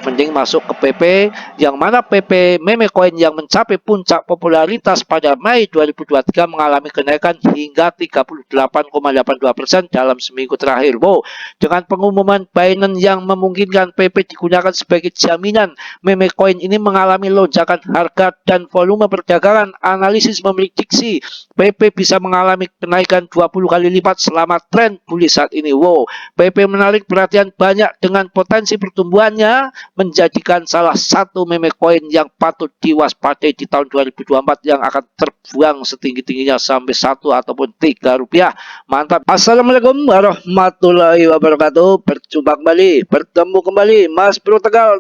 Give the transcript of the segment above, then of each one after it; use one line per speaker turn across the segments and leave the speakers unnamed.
mending masuk ke PP, yang mana PP meme coin yang mencapai puncak popularitas pada Mei 2023 mengalami kenaikan hingga 38,82% dalam seminggu terakhir. Wow, dengan pengumuman Binance yang memungkinkan PP digunakan sebagai jaminan, meme coin ini mengalami lonjakan harga dan volume perdagangan. Analisis memprediksi PP bisa mengalami kenaikan 20 kali lipat selama tren bullish saat ini. Wow, PP menarik perhatian banyak dengan potensi pertumbuhannya menjadikan salah satu meme coin yang patut diwaspadai di tahun 2024 yang akan terbuang setinggi-tingginya sampai 1 ataupun 3 rupiah. Mantap. Assalamualaikum warahmatullahi wabarakatuh. Berjumpa kembali, bertemu kembali Mas Bro Tegal.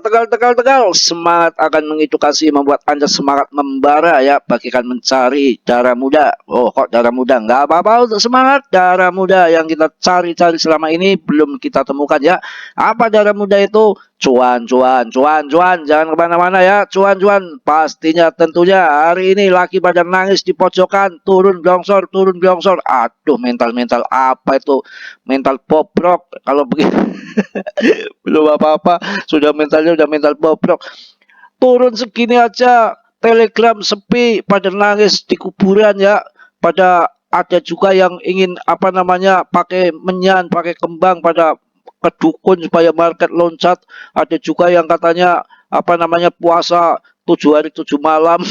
Semangat akan mengedukasi, membuat Anda semangat membara ya, bagikan mencari darah muda. Oh, kok darah muda? Nggak apa-apa untuk semangat. Darah muda yang kita cari-cari selama ini belum kita temukan ya. Apa darah muda itu? Cuan, jangan kemana-mana ya. Cuan, pastinya tentunya hari ini lagi pada nangis di pojokan, turun blongsor. Aduh, mental apa itu? Mental bobrok. Kalau begitu belum apa-apa, sudah mental bobrok. Turun segini aja, Telegram sepi, pada nangis di kuburan ya. Pada ada juga yang ingin pakai menyan, pakai kembang pada ke dukun supaya market loncat. Ada juga yang katanya puasa 7 hari 7 malam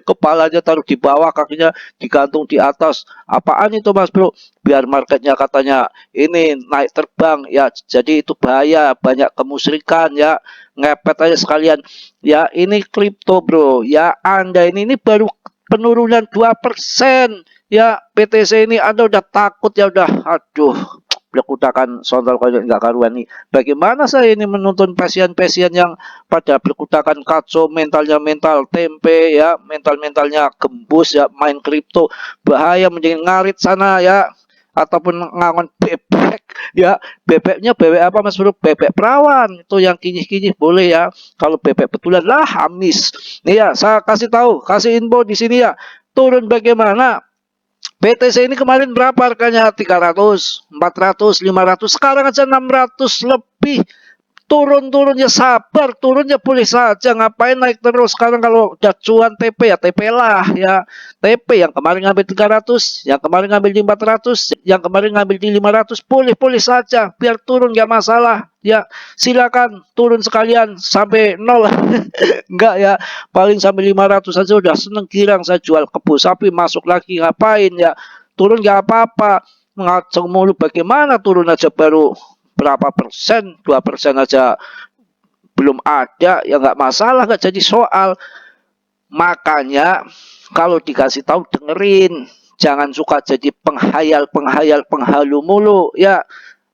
kepalanya taruh di bawah, kakinya digantung di atas. Apaan itu Mas Bro? Biar marketnya katanya ini naik terbang ya. Jadi itu bahaya, banyak kemusyrikan ya. Ngepet aja sekalian ya. Ini kripto Bro ya. Anda ini baru penurunan 2% ya. PTC ini Anda udah takut ya, udah aduh, berkutakan sontol kayak nggak karuan nih. Bagaimana saya ini menonton pasien-pasien yang pada berkutakan kacau, mental tempe ya, mentalnya gembus ya, main kripto. Bahaya, mending ngarit sana ya, ataupun ngangon bebek ya. Bebeknya bebek apa Mas Bro? Bebek perawan itu yang kinyih boleh ya. Kalau bebek betulan lah amis. Nih ya, saya kasih info di sini ya. Turun bagaimana? BTC ini kemarin berapa harganya? 300, 400, 500. Sekarang aja 600 lebih. Turun ya sabar, turunnya boleh saja. Ngapain naik terus? Sekarang kalau udah cuan TP ya TP lah ya. TP yang kemarin ngambil 300, yang kemarin ngambil di 400, yang kemarin ngambil di 500, boleh saja. Biar turun gak masalah. Ya, silakan turun sekalian sampai 0. Enggak ya, paling sampai 500 saja udah seneng girang. Saya jual kebun sapi, masuk lagi, ngapain ya? Turun gak apa-apa. Ngaceng mulu, bagaimana turun aja baru berapa persen, 2% aja belum ada ya, nggak masalah, nggak jadi soal. Makanya kalau dikasih tahu dengerin, jangan suka jadi penghalu mulu ya.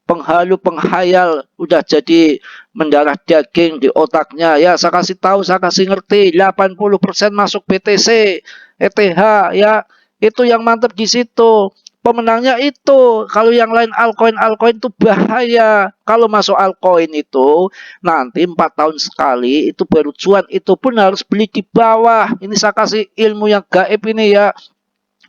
Penghayal udah jadi mendarah daging di otaknya ya. Saya kasih tahu, saya kasih ngerti, 80% masuk BTC, ETH ya. Itu yang mantap di situ. Pemenangnya itu. Kalau yang lain altcoin itu bahaya. Kalau masuk altcoin itu nanti 4 tahun sekali itu baru cuan. Itu pun harus beli di bawah. Ini saya kasih ilmu yang gaib ini ya.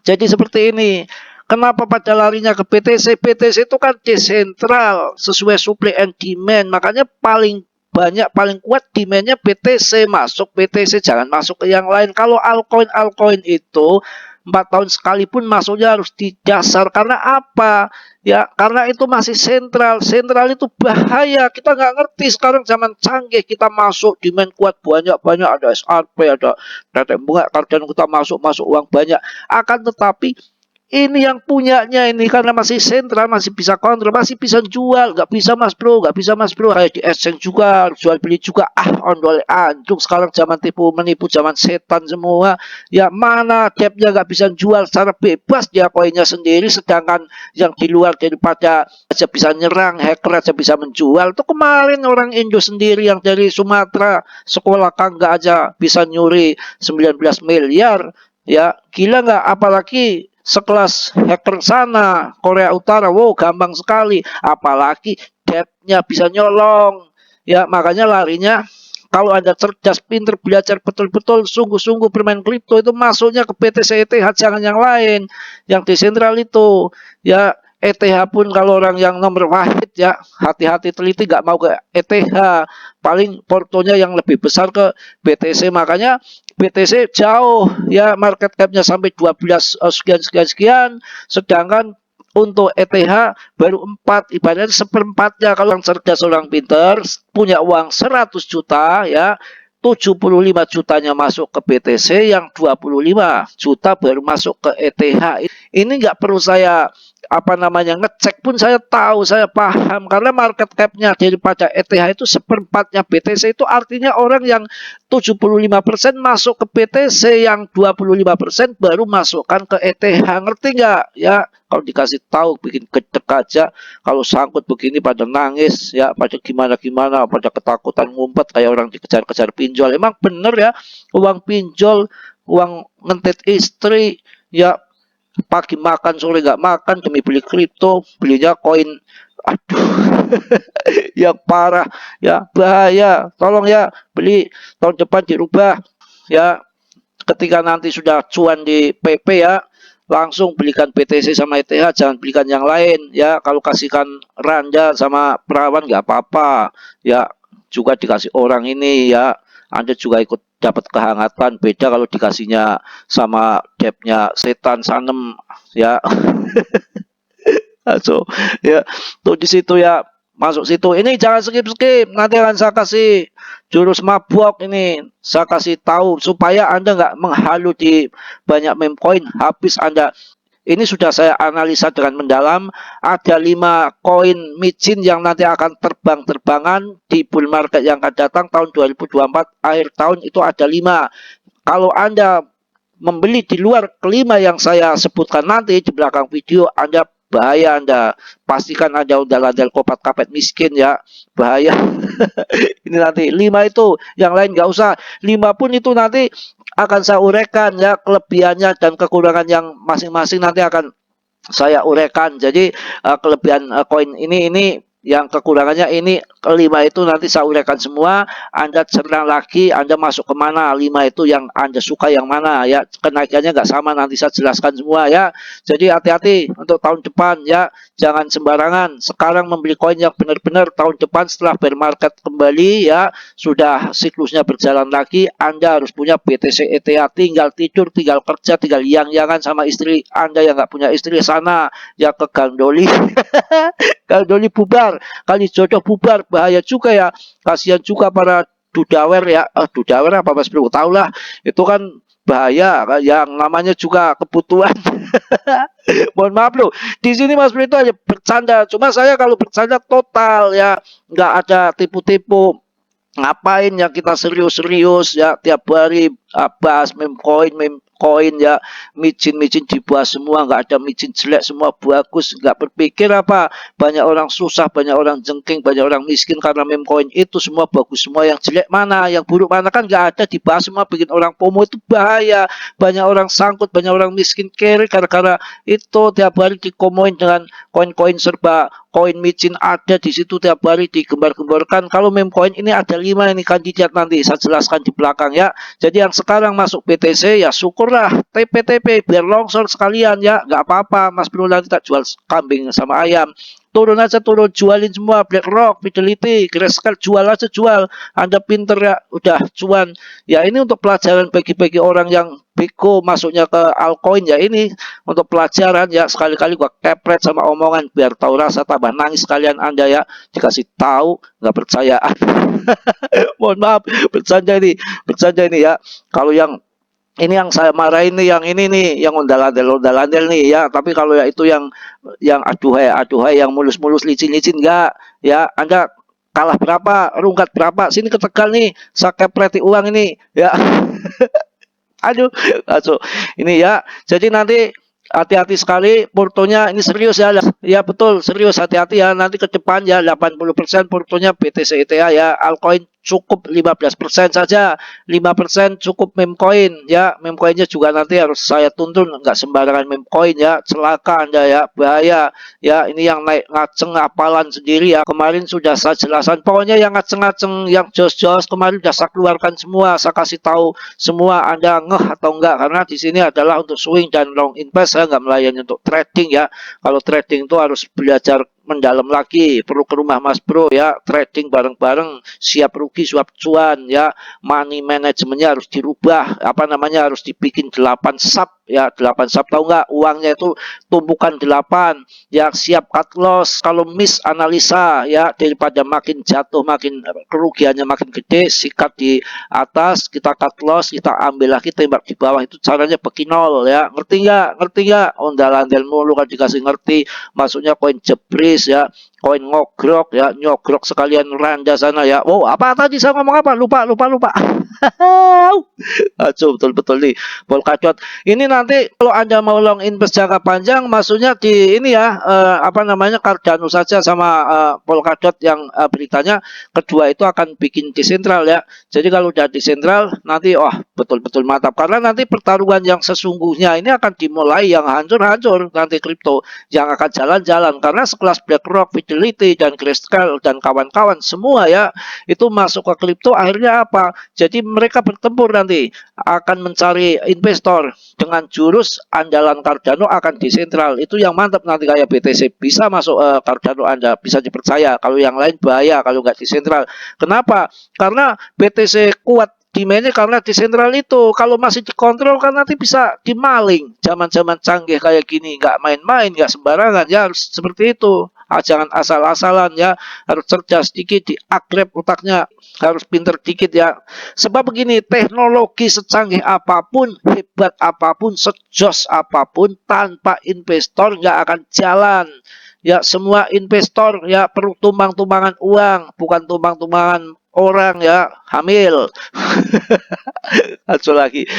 Jadi seperti ini. Kenapa pada larinya ke BTC? BTC itu kan desentral, sesuai supply and demand. Makanya paling banyak, paling kuat demandnya BTC. Masuk BTC, jangan masuk ke yang lain. Kalau altcoin itu 4 tahun sekalipun masuknya harus di dasar. Karena apa? Ya, karena itu masih sentral. Sentral itu bahaya. Kita nggak ngerti sekarang zaman canggih. Kita masuk demand kuat banyak-banyak. Ada SRP, ada tetek bunga, kardan kita masuk uang banyak. Akan tetapi ini yang punyanya ini karena masih sentral, masih bisa kontrol, masih bisa jual. Nggak bisa Mas Bro. Kayak di exchange juga, jual beli juga. Ondol anjung. Sekarang zaman tipu menipu, zaman setan semua. Ya, mana depnya nggak bisa jual secara bebas dia koinnya sendiri. Sedangkan yang di luar daripada aja bisa nyerang, hacker aja bisa menjual. Itu kemarin orang Indo sendiri yang dari Sumatera, sekolah kangga aja bisa nyuri 19 miliar. Ya, gila nggak? Apalagi sekelas hacker sana, Korea Utara, wow, gampang sekali. Apalagi depth-nya bisa nyolong. Ya, makanya larinya kalau Anda cerdas, pinter, belajar betul-betul, sungguh-sungguh bermain kripto, itu masuknya ke BTC ETH, jangan yang lain, yang desentral itu. Ya, ETH pun kalau orang yang nomor wahid ya, hati-hati teliti, nggak mau ke ETH, paling portonya yang lebih besar ke BTC. Makanya BTC jauh ya, market capnya sampai 12 sekian sekian sekian, sedangkan untuk ETH baru 4, ibaratnya seperempatnya. Kalau yang cerdas, orang pinter, punya uang 100 juta ya, 75 jutanya masuk ke BTC, yang 25 juta baru masuk ke ETH. Ini nggak perlu saya ngecek pun, saya tahu, saya paham, karena market capnya daripada ETH itu seperempatnya BTC. Itu artinya orang yang 75% masuk ke BTC, yang 25% baru masukkan ke ETH. Ngerti nggak ya? Kalau dikasih tahu bikin gedek aja, kalau sangkut begini pada nangis ya, pada gimana-gimana, pada ketakutan ngumpet kayak orang dikejar-kejar pinjol. Emang bener ya, uang pinjol, uang ngentit istri ya, pagi makan sore nggak makan demi beli kripto, belinya koin. Aduh, yang parah ya, bahaya. Tolong ya, beli tahun depan dirubah ya, ketika nanti sudah cuan di PP ya, langsung belikan BTC sama ETH, jangan belikan yang lain ya. Kalau kasihkan randa sama perawan nggak apa-apa ya, juga dikasih orang ini ya, Anda juga ikut dapat kehangatan. Beda kalau dikasihnya sama debnya setan sanem ya. So ya, tuh di situ ya, masuk situ. Ini jangan skip-skip, nanti akan saya kasih jurus mabuk. Ini saya kasih tahu supaya Anda nggak menghalu di banyak meme coin, habis Anda. Ini sudah saya analisa dengan mendalam. Ada 5 koin micin yang nanti akan terbang-terbangan di bull market yang akan datang tahun 2024, akhir tahun itu ada 5. Kalau Anda membeli di luar kelima yang saya sebutkan nanti di belakang video, Anda bahaya. Anda pastikan Anda ondal-ondal kopat kapet miskin ya, bahaya. Ini nanti 5 itu, yang lain nggak usah. 5 pun itu nanti akan saya uraikan ya, kelebihannya dan kekurangan yang masing-masing nanti akan saya uraikan. Jadi kelebihan koin ini yang kekurangannya ini, 5 itu nanti saya uraikan semua. Anda cerna lagi, Anda masuk kemana, 5 itu yang Anda suka yang mana ya, kenaikannya nggak sama, nanti saya jelaskan semua ya. Jadi hati-hati untuk tahun depan ya, jangan sembarangan sekarang membeli koin yang benar-benar. Tahun depan setelah bear market kembali ya, sudah siklusnya berjalan lagi, Anda harus punya BTC ETH, tinggal tidur, tinggal kerja, tinggal yang-yangan sama istri Anda. Yang nggak punya istri sana ya ke Gang Doli. Gang Doli bubar, kali jodoh bubar, bahaya juga ya. Kasihan juga para dudawer ya, dudawer apa Mas Bro, tahu lah, itu kan bahaya, yang namanya juga kebutuhan. Mohon maaf loh, di sini Mas Bro itu hanya bercanda, cuma saya kalau bercanda total ya, nggak ada tipu-tipu. Ngapain ya kita serius-serius ya, tiap hari bahas meme coin ya, micin dibahas semua, nggak ada micin jelek, semua bagus. Nggak berpikir apa, banyak orang susah, banyak orang jengking, banyak orang miskin karena meme coin itu. Semua bagus semua, yang jelek mana, yang buruk mana, kan nggak ada, dibahas semua, bikin orang FOMO. Itu bahaya, banyak orang sangkut, banyak orang miskin carry gara-gara itu. Tiap hari dikomoin dengan koin-koin serba koin micin, ada di situ tiap hari digembar-gemborkan. Kalau meme coin ini ada 5 ini kandidat, nanti saya jelaskan di belakang ya. Jadi yang sekarang masuk BTC ya syukurlah, TP biar longsor sekalian ya, nggak apa-apa Mas Bro, nanti tak jual kambing sama ayam. Turun aja, turun, jualin semua, BlackRock, Fidelity, Grayscale, jual aja, jual. Anda pinter ya, udah cuan. Ya ini untuk pelajaran bagi-bagi orang yang bego masuknya ke altcoin ya, ini untuk pelajaran ya. Sekali-kali gua kepret sama omongan biar tahu rasa, tambah nangis kalian Anda ya, dikasih tahu nggak percaya. Mohon maaf, bercanda ini ya. Kalau yang ini yang saya marahin nih, yang ini nih, yang ondal-ondal nih ya. Tapi kalau ya itu yang aduhai, yang mulus-mulus, licin-licin enggak ya. Anda kalah berapa, rungkat berapa, sini ke Tegal nih, saya kepreti uang ini ya. Aduh, aduh, ini ya. Jadi nanti hati-hati sekali portonya, ini serius ya. Ya betul, serius, hati-hati ya. Nanti ke depan ya 80% portonya BTC ETH ya, altcoin cukup 15% saja. 5% cukup meme coin ya. Meme coinnya juga nanti harus saya tuntun, nggak sembarangan meme coin ya. Celaka Anda ya, bahaya ya. Ini yang naik ngaceng apalan sendiri ya. Kemarin sudah saya jelaskan. Pokoknya yang ngaceng-ngaceng, yang jos-jos kemarin sudah saya keluarkan semua. Saya kasih tahu semua, Anda ngeh atau enggak, karena di sini adalah untuk swing dan long invest. Saya nggak melayani untuk trading ya. Kalau trading itu harus belajar mendalam lagi, perlu ke rumah Mas Bro ya. Trading bareng-bareng, siap rugi suap cuan ya. Money manajemennya harus dirubah, apa namanya, harus dibikin 8 sub ya. 8 sub, tahu nggak, uangnya itu tumpukan 8 ya. Siap cut loss kalau miss analisa ya, daripada makin jatuh makin kerugiannya makin gede. Sikat di atas, kita cut loss, kita ambil lagi, tembak di bawah. Itu caranya bekinol ya. Ngerti nggak? Ngerti nggak? Ondal-ondal mulu kan dikasih ngerti. Masuknya koin jebris ya, koin ngogrok ya, nyogrok sekalian randa sana ya. Oh, apa tadi saya ngomong apa? Lupa. Aduh, betul-betul nih Polkadot. Ini nanti kalau Anda mau long invest jangka panjang, maksudnya di ini ya, apa namanya, Cardano saja sama Polkadot yang beritanya kedua itu akan bikin desentral ya. Jadi kalau udah desentral nanti betul-betul mantap, karena nanti pertarungan yang sesungguhnya ini akan dimulai, yang hancur-hancur nanti kripto, yang akan jalan-jalan, karena sekelas BlackRock, Fidelity dan Grayscale dan kawan-kawan semua ya, itu masuk ke kripto. Akhirnya apa? Jadi mereka bertempur nanti, akan mencari investor dengan jurus andalan Cardano akan desentral. Itu yang mantap nanti, kayak BTC bisa masuk Cardano, Anda bisa dipercaya. Kalau yang lain bahaya kalau nggak desentral. Kenapa? Karena BTC kuat demandnya karena desentral itu. Kalau masih dikontrol kan nanti bisa dimaling. Zaman-zaman canggih kayak gini nggak main-main, nggak sembarangan ya, harus seperti itu. Jangan asal-asalan ya, harus cerdas dikit, diagrep otaknya, harus pinter dikit ya. Sebab begini, teknologi secanggih apapun, hebat apapun, sejos apapun, tanpa investor nggak akan jalan. Ya, semua investor ya perlu tumbang-tumbangan uang, bukan tumbang-tumbangan orang ya, hamil. Acuh lagi.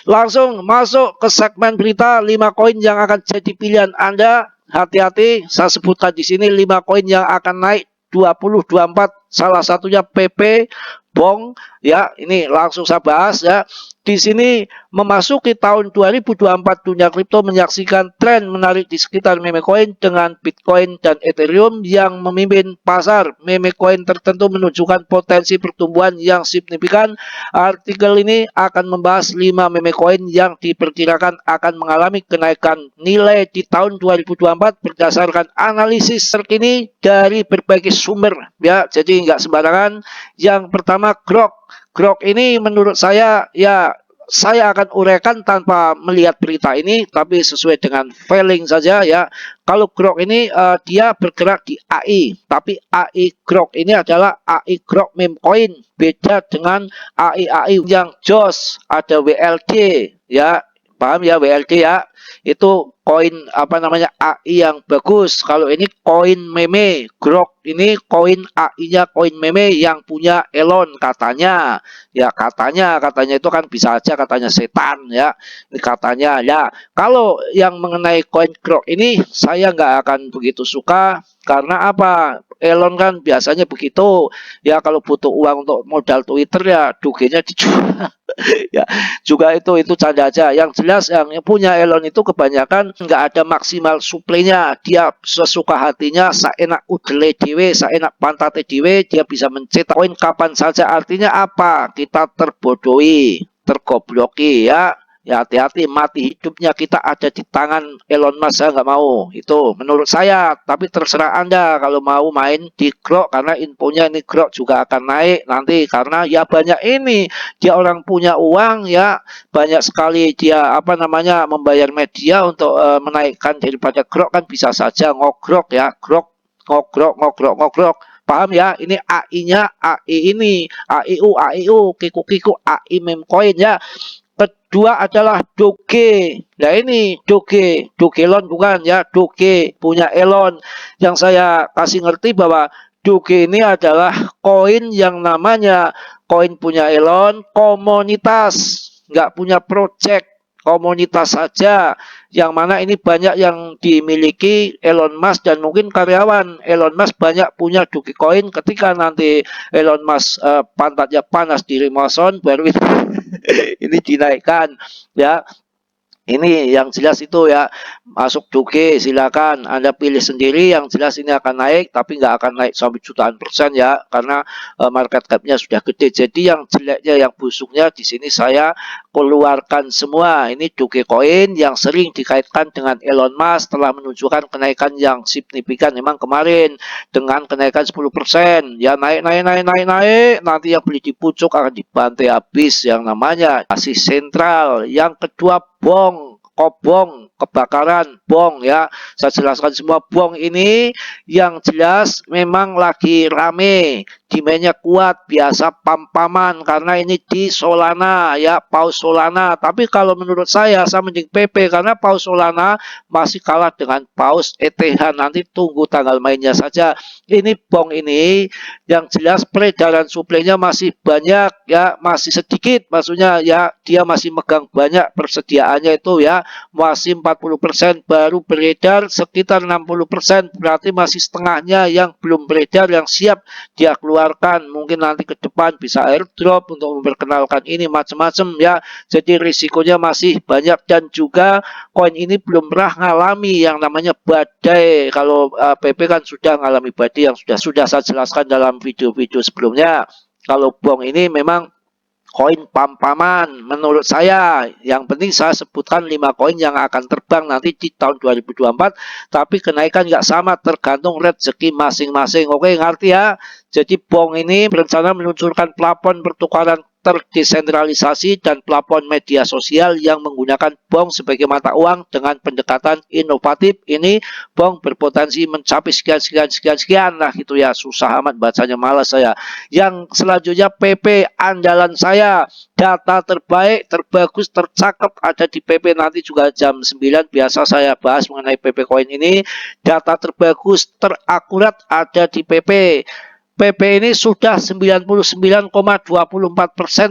Langsung masuk ke segmen berita 5 koin yang akan jadi pilihan Anda. Hati-hati, saya sebutkan di sini 5 koin yang akan naik 2024. Salah satunya PP Bong ya. Ini langsung saya bahas ya. Di sini memasuki tahun 2024, dunia kripto menyaksikan tren menarik di sekitar meme coin dengan Bitcoin dan Ethereum yang memimpin pasar. Meme coin tertentu menunjukkan potensi pertumbuhan yang signifikan. Artikel ini akan membahas 5 meme coin yang diperkirakan akan mengalami kenaikan nilai di tahun 2024 berdasarkan analisis terkini dari berbagai sumber ya. Jadi nggak sembarangan. Yang pertama, Grok. Grok ini menurut saya ya, saya akan uraikan tanpa melihat berita ini, tapi sesuai dengan feeling saja ya. Kalau Grok ini dia bergerak di AI, tapi AI Grok ini adalah AI Grok meme coin, beda dengan AI yang jos, ada WLD ya. Paham ya, WLD ya? Itu koin apa namanya, AI yang bagus. Kalau ini koin meme, Grok ini koin AI-nya koin meme yang punya Elon katanya. Ya katanya itu kan bisa aja katanya setan ya. Ini katanya ya. Kalau yang mengenai koin Grok ini saya nggak akan begitu suka, karena apa? Elon kan biasanya begitu ya, kalau butuh uang untuk modal Twitter ya dugenya dijual. Ya juga itu canda aja. Yang jelas yang punya Elon itu kebanyakan nggak ada maksimal suplainya, dia sesuka hatinya, saenak udele dewe, saenak pantate dewe, dia bisa mencetak koin kapan saja. Artinya apa? Kita terbodohi, tergobloki ya. Ya hati-hati, mati hidupnya kita ada di tangan Elon Musk. Saya nggak mau, itu menurut saya. Tapi terserah Anda kalau mau main di Grok, karena infonya ini Grok juga akan naik nanti, karena ya banyak ini, dia orang punya uang ya, banyak sekali dia apa namanya membayar media untuk menaikkan daripada Grok. Kan bisa saja ngogrok ya, Grok ngogrok. Paham ya? Ini AI-nya AI ini, AIU, kiku AI meme coin ya. Kedua adalah Doge. Nah ini Dogelon bukan ya, Doge punya Elon. Yang saya kasih ngerti bahwa Doge ini adalah koin yang namanya koin punya Elon, komunitas, nggak punya project, komunitas saja. yang mana ini banyak yang dimiliki Elon Musk dan mungkin karyawan Elon Musk banyak punya Dogecoin. Ketika nanti Elon Musk pantatnya panas di Amazon baru ini, ini dinaikkan ya. Ini yang jelas itu ya, masuk Doge silakan Anda pilih sendiri, yang jelas ini akan naik tapi nggak akan naik sampai jutaan persen ya, karena market capnya sudah gede. Jadi yang jeleknya, yang busuknya di sini saya keluarkan semua. Ini Dogecoin yang sering dikaitkan dengan Elon Musk telah menunjukkan kenaikan yang signifikan memang kemarin dengan kenaikan 10% ya, naik nanti yang beli di pucuk akan dibantai habis, yang namanya masih sentral. Yang kedua bong, kobong, kebakaran, bong ya. Saya jelaskan semua. Bong ini yang jelas memang lagi rame, demandnya kuat, biasa pam-paman karena ini di Solana ya, Paus Solana. Tapi kalau menurut saya mending PP karena Paus Solana masih kalah dengan Paus ETH. Nanti tunggu tanggal mainnya saja. Ini bong ini yang jelas peredaran suplainya masih banyak ya, masih sedikit, maksudnya ya dia masih megang banyak persediaannya itu ya, masih 40%, baru beredar sekitar 60%, berarti masih setengahnya yang belum beredar, yang siap dia keluarkan. Mungkin nanti ke depan bisa airdrop untuk memperkenalkan ini macam-macam ya, jadi risikonya masih banyak. Dan juga koin ini belum pernah ngalami yang namanya badai. Kalau PP kan sudah ngalami badai yang sudah saya jelaskan dalam video-video sebelumnya. Kalau bong ini memang koin pam-paman menurut saya. Yang penting saya sebutkan 5 koin yang akan terbang nanti di tahun 2024, tapi kenaikan nggak sama, tergantung rezeki masing-masing. Oke, ngerti ya? Jadi bong ini berencana meluncurkan plafon pertukaran terdesentralisasi dan plafon media sosial yang menggunakan bong sebagai mata uang dengan pendekatan inovatif. Ini bong berpotensi mencapai sekian lah gitu ya, susah amat bacanya, malas saya. Yang selanjutnya PP andalan saya, data terbaik, terbagus, tercakap ada di PP. Nanti juga jam 9 biasa saya bahas mengenai PP Coin ini. Data terbagus, terakurat ada di PP. PP ini sudah 99,24%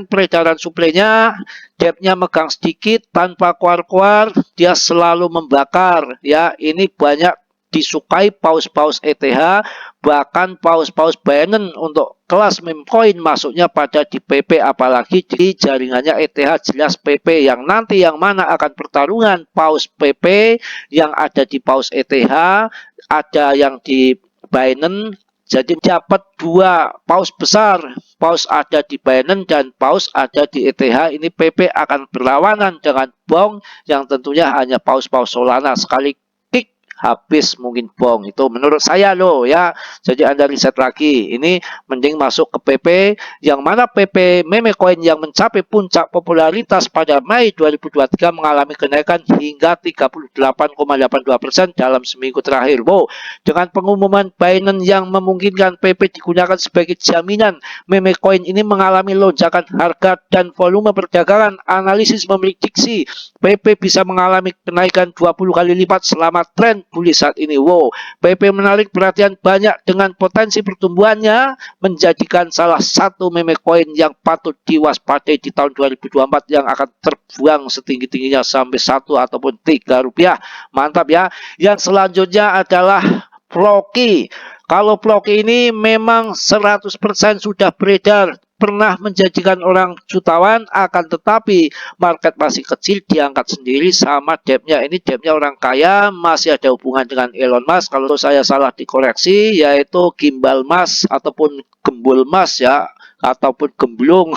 peredaran suplainya, depthnya megang sedikit tanpa keluar-keluar, dia selalu membakar ya. Ini banyak disukai paus-paus ETH, bahkan paus-paus Binance untuk kelas meme coin masuknya pada di PP, apalagi di jaringannya ETH. Jelas PP yang nanti yang mana akan pertarungan paus PP yang ada di paus ETH, ada yang di Binance. Jadi dapat 2 paus besar, paus ada di Binance dan paus ada di ETH. Ini PP akan berlawanan dengan bong yang tentunya hanya paus-paus Solana. Sekali kick habis mungkin bong, itu menurut saya loh ya. Jadi Anda riset lagi, ini mending masuk ke PP, yang mana PP meme coin yang mencapai puncak popularitas pada Mei 2023 mengalami kenaikan hingga 38,82% dalam seminggu terakhir. Wow, dengan pengumuman Binance yang memungkinkan PP digunakan sebagai jaminan, meme coin ini mengalami lonjakan harga dan volume perdagangan. Analisis memprediksi PP bisa mengalami kenaikan 20 kali lipat selama tren bullish saat ini. Wow, PP menarik perhatian banyak dengan potensi pertumbuhannya menjadikan salah satu meme coin yang patut diwaspadai di tahun 2024 yang akan terbuang setinggi-tingginya sampai 1 ataupun 3 rupiah. Mantap ya. Yang selanjutnya adalah Floki. Kalau Floki ini memang 100% sudah beredar, pernah menjadikan orang jutawan, akan tetapi market masih kecil, diangkat sendiri sama depthnya. Ini depthnya orang kaya, masih ada hubungan dengan Elon Musk. Kalau saya salah dikoreksi, yaitu gimbal mas ataupun gembul mas ya, ataupun gemblung.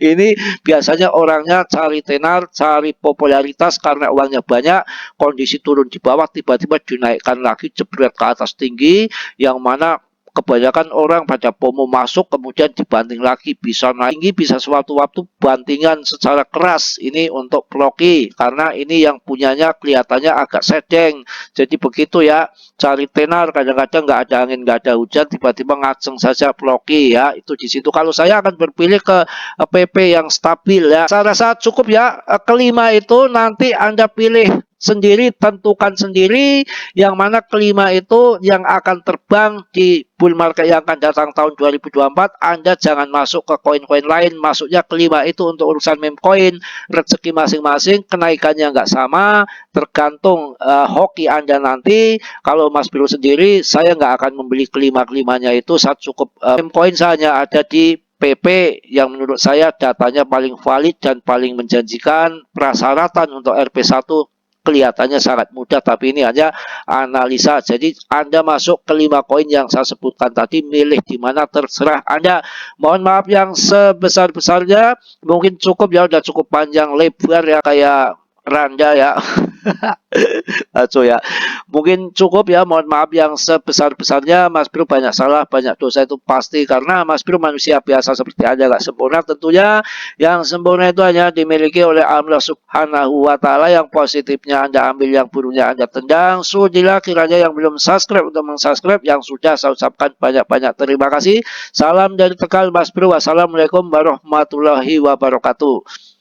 Ini biasanya orangnya cari tenar, cari popularitas karena uangnya banyak, kondisi turun di bawah tiba-tiba dinaikkan lagi jebret ke atas tinggi, yang mana kebanyakan orang pada FOMO masuk kemudian dibanting lagi, bisa naik tinggi, bisa sewaktu-waktu bantingan secara keras. Ini untuk Floki karena ini yang punyanya kelihatannya agak sedeng. Jadi begitu ya, cari tenar, kadang-kadang nggak ada angin, nggak ada hujan, tiba-tiba ngaceng saja Floki ya. Itu di situ. Kalau saya akan berpilih ke PP yang stabil ya. Saya rasa cukup ya. Kelima itu nanti Anda pilih sendiri, tentukan sendiri yang mana kelima itu yang akan terbang di bull market yang akan datang tahun 2024. Anda jangan masuk ke koin-koin lain, masuknya kelima itu untuk urusan meme coin, rezeki masing-masing, kenaikannya nggak sama, tergantung hoki Anda nanti. Kalau Mas Bro sendiri, saya nggak akan membeli kelima-kelimanya itu, saat cukup meme coin hanya ada di PP yang menurut saya datanya paling valid dan paling menjanjikan. Persyaratan untuk RP1 kelihatannya sangat mudah, tapi ini hanya analisa. Jadi Anda masuk ke 5 koin yang saya sebutkan tadi, milih di mana terserah Anda. Mohon maaf yang sebesar-besarnya, mungkin cukup ya, udah cukup panjang lebar ya kayak Randa ya. Aco ya. Mungkin cukup ya, mohon maaf yang sebesar-besarnya. Mas Bro banyak salah, banyak dosa itu pasti, karena Mas Bro manusia biasa seperti Anda, gak sempurna tentunya. Yang sempurna itu hanya dimiliki oleh Allah Subhanahu wa Ta'ala. Yang positifnya Anda ambil, yang buruknya Anda tendang. Sudilah kiranya yang belum subscribe untuk mensubscribe, yang sudah saya ucapkan banyak-banyak terima kasih. Salam dari Tegal Mas Bro. Wassalamualaikum warahmatullahi wabarakatuh.